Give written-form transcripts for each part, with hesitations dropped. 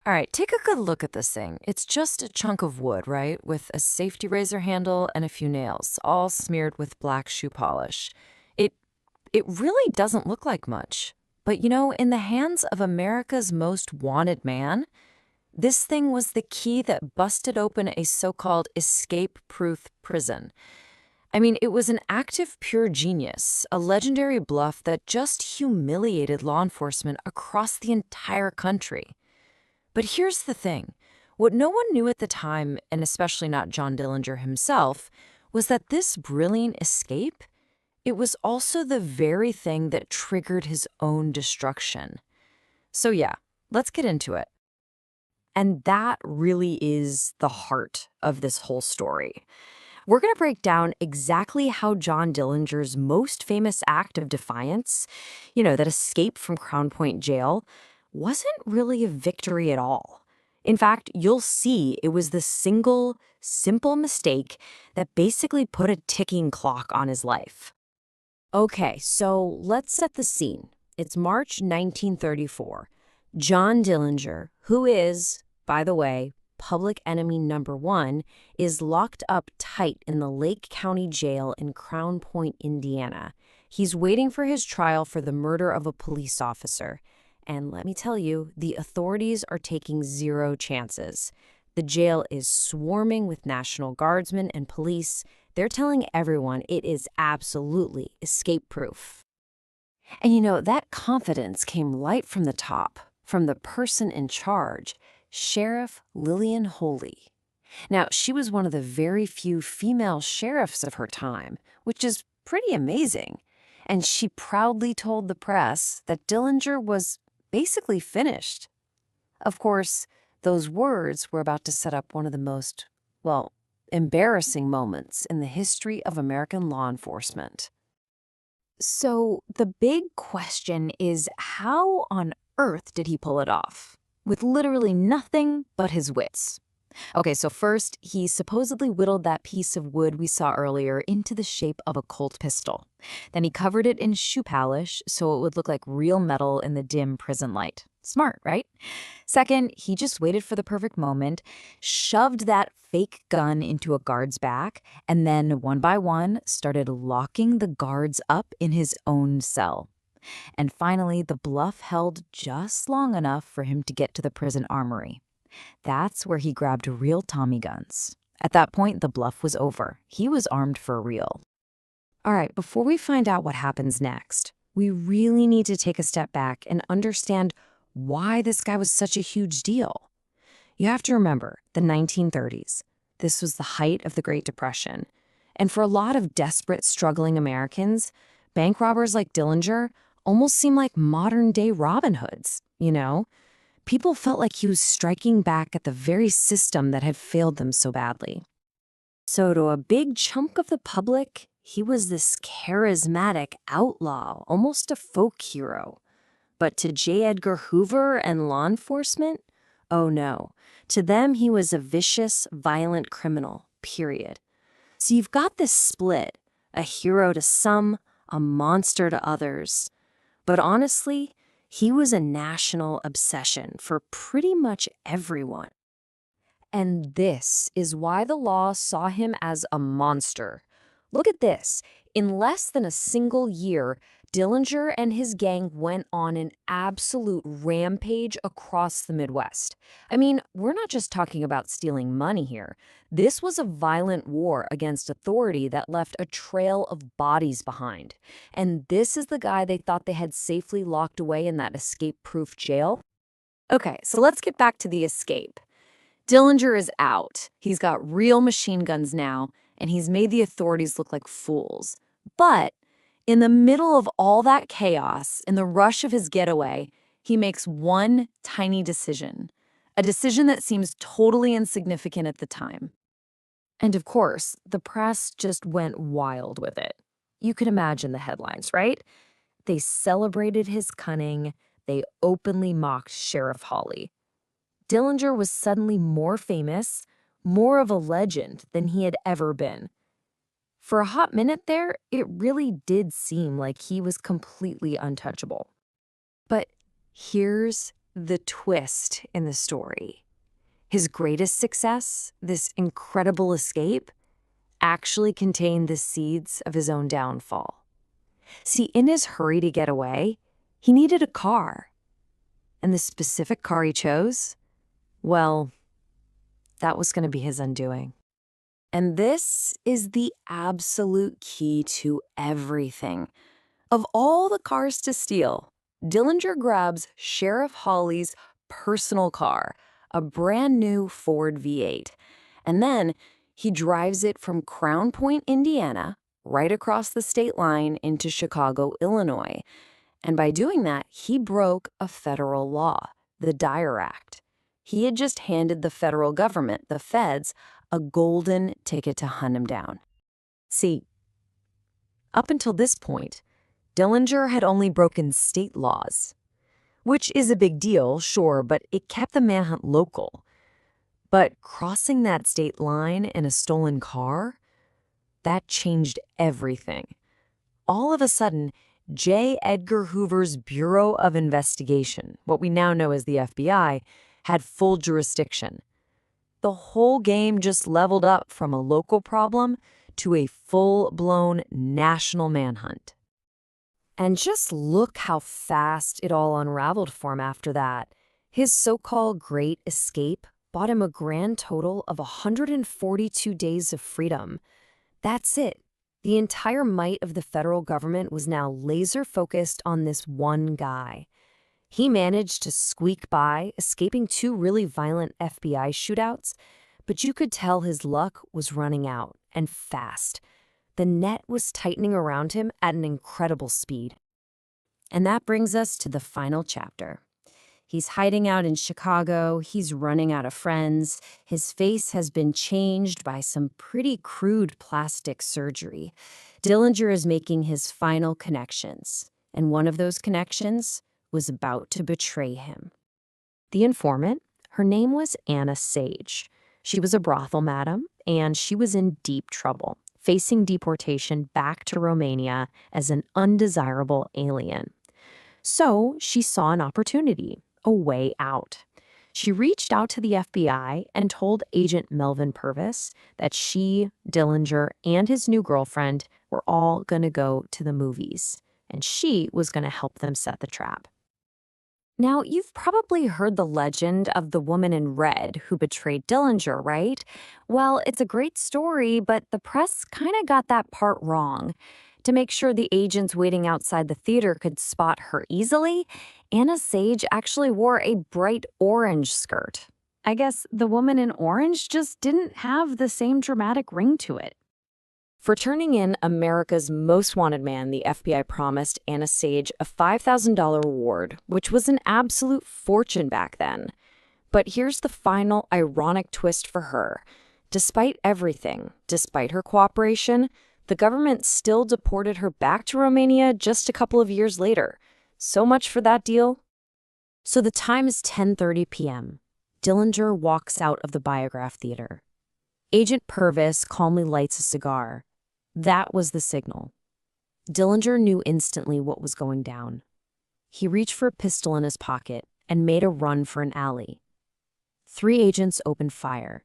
All right, take a good look at this thing. It's just a chunk of wood, right? With a safety razor handle and a few nails, all smeared with black shoe polish. It it really doesn't look like much. But in the hands of America's most wanted man, this thing was the key that busted open a so-called escape-proof prison. I mean, it was an act of pure genius, a legendary bluff that just humiliated law enforcement across the entire country. But here's the thing. What no one knew at the time, and especially not John Dillinger himself, was that this brilliant escape, it was also the very thing that triggered his own destruction. So yeah, let's get into it. And that really is the heart of this whole story. We're going to break down exactly how John Dillinger's most famous act of defiance, that escape from Crown Point Jail, wasn't really a victory at all. In fact, you'll see it was the single, simple mistake that basically put a ticking clock on his life. Okay, so let's set the scene. It's March 1934. John Dillinger, who is, by the way, public enemy number one, is locked up tight in the Lake County Jail in Crown Point, Indiana. He's waiting for his trial for the murder of a police officer. And let me tell you, the authorities are taking zero chances. The jail is swarming with National Guardsmen and police. They're telling everyone it is absolutely escape-proof. And that confidence came right from the top, from the person in charge, Sheriff Lillian Holy. Now, she was one of the very few female sheriffs of her time, which is pretty amazing. And she proudly told the press that Dillinger was basically finished. Of course, those words were about to set up one of the most, well, embarrassing moments in the history of American law enforcement. So the big question is, how on earth did he pull it off? With literally nothing but his wits. Okay, so first, he supposedly whittled that piece of wood we saw earlier into the shape of a Colt pistol. Then he covered it in shoe polish so it would look like real metal in the dim prison light. Smart, right? Second, he just waited for the perfect moment, shoved that fake gun into a guard's back, and then, one by one, started locking the guards up in his own cell. And finally, the bluff held just long enough for him to get to the prison armory. That's where he grabbed real Tommy guns. At that point, the bluff was over. He was armed for real. All right, before we find out what happens next, we really need to take a step back and understand why this guy was such a huge deal. You have to remember the 1930s. This was the height of the Great Depression. And for a lot of desperate, struggling Americans, bank robbers like Dillinger almost seemed like modern-day Robin Hoods, People felt like he was striking back at the very system that had failed them so badly. So to a big chunk of the public, he was this charismatic outlaw, almost a folk hero. But to J. Edgar Hoover and law enforcement, oh no. To them, he was a vicious, violent criminal, period. So you've got this split, a hero to some, a monster to others. But honestly, he was a national obsession for pretty much everyone. And this is why the law saw him as a monster. Look at this. In less than a single year, Dillinger and his gang went on an absolute rampage across the Midwest. I mean, we're not just talking about stealing money here. This was a violent war against authority that left a trail of bodies behind. And this is the guy they thought they had safely locked away in that escape-proof jail? Okay, so let's get back to the escape. Dillinger is out. He's got real machine guns now, and he's made the authorities look like fools. But in the middle of all that chaos, in the rush of his getaway, he makes one tiny decision, a decision that seems totally insignificant at the time. And of course, the press just went wild with it. You can imagine the headlines, right? They celebrated his cunning. They openly mocked Sheriff Hawley. Dillinger was suddenly more famous, more of a legend than he had ever been. For a hot minute there, it really did seem like he was completely untouchable. But here's the twist in the story. His greatest success, this incredible escape, actually contained the seeds of his own downfall. See, in his hurry to get away, he needed a car. And the specific car he chose, well, that was going to be his undoing. And this is the absolute key to everything. Of all the cars to steal, Dillinger grabs Sheriff Hawley's personal car, a brand new Ford V8. And then he drives it from Crown Point, Indiana, right across the state line into Chicago, Illinois. And by doing that, he broke a federal law, the Dyer Act. He had just handed the federal government, the feds, a golden ticket to hunt him down. See, up until this point, Dillinger had only broken state laws, which is a big deal, sure, but it kept the manhunt local. But crossing that state line in a stolen car, that changed everything. All of a sudden, J. Edgar Hoover's Bureau of Investigation, what we now know as the FBI, had full jurisdiction. The whole game just leveled up from a local problem to a full-blown national manhunt. And just look how fast it all unraveled for him after that. His so-called great escape bought him a grand total of 142 days of freedom. That's it. The entire might of the federal government was now laser-focused on this one guy. He managed to squeak by, escaping 2 really violent FBI shootouts, but you could tell his luck was running out, and fast. The net was tightening around him at an incredible speed. And that brings us to the final chapter. He's hiding out in Chicago, he's running out of friends, his face has been changed by some pretty crude plastic surgery. Dillinger is making his final connections, and one of those connections was about to betray him. The informant, her name was Anna Sage. She was a brothel madam, and she was in deep trouble, facing deportation back to Romania as an undesirable alien. So she saw an opportunity, a way out. She reached out to the FBI and told Agent Melvin Purvis that she, Dillinger, and his new girlfriend were all going to go to the movies, and she was going to help them set the trap. Now, you've probably heard the legend of the woman in red who betrayed Dillinger, right? Well, it's a great story, but the press kind of got that part wrong. To make sure the agents waiting outside the theater could spot her easily, Anna Sage actually wore a bright orange skirt. I guess the woman in orange just didn't have the same dramatic ring to it. For turning in America's most wanted man, the FBI promised Anna Sage a $5,000 reward, which was an absolute fortune back then. But here's the final ironic twist for her. Despite everything, despite her cooperation, the government still deported her back to Romania just a couple of years later. So much for that deal. So the time is 10:30 p.m. Dillinger walks out of the Biograph Theater. Agent Purvis calmly lights a cigar. That was the signal. Dillinger knew instantly what was going down. He reached for a pistol in his pocket and made a run for an alley. 3 agents opened fire.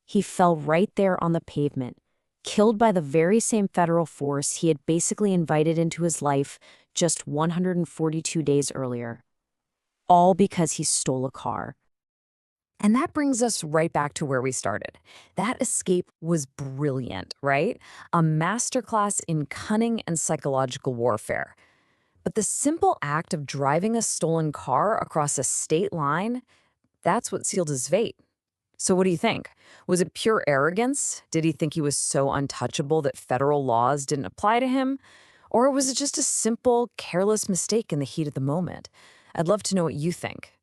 He fell right there on the pavement, killed by the very same federal force he had basically invited into his life just 142 days earlier. All because he stole a car. And that brings us right back to where we started. That escape was brilliant, right? A masterclass in cunning and psychological warfare. But the simple act of driving a stolen car across a state line, that's what sealed his fate. So what do you think? Was it pure arrogance? Did he think he was so untouchable that federal laws didn't apply to him? Or was it just a simple, careless mistake in the heat of the moment? I'd love to know what you think.